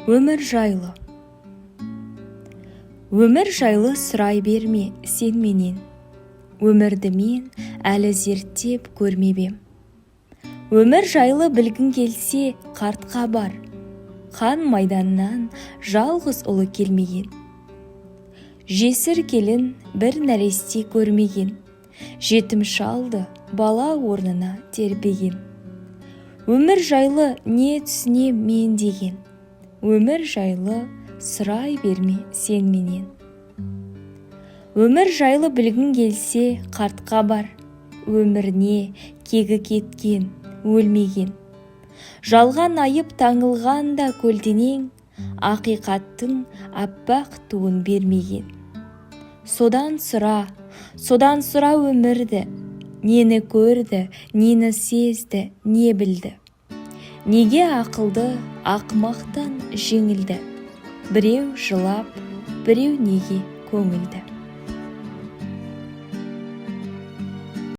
Өмір жайлы. Өмір жайлы сұрай берме сен менен. Өмірді мен әлі зерттеп көрмебем. Өмір жайлы білгін келсе қартқа бар. Қан майданнан жалғыз ұлы келмеген. Жесір келін бір нәресте көрмеген. Жетім шалды бала орнына тербеген. Өмір жайлы не түсіне мен деген. Өмір жайлы сұрай берме сен менен. Өмір жайлы білгін келсе қартқа бар. Өміріне кегі кеткен, өлмеген. Жалған айып таңылған да көлденең, ақиқаттың аппақ туын бермеген. Содан сұра өмірді. Нені көрді, нені сезді, не білді. Неге ақылды ақымақтан жеңілді. Біреу жылап, біреу неге көңілді.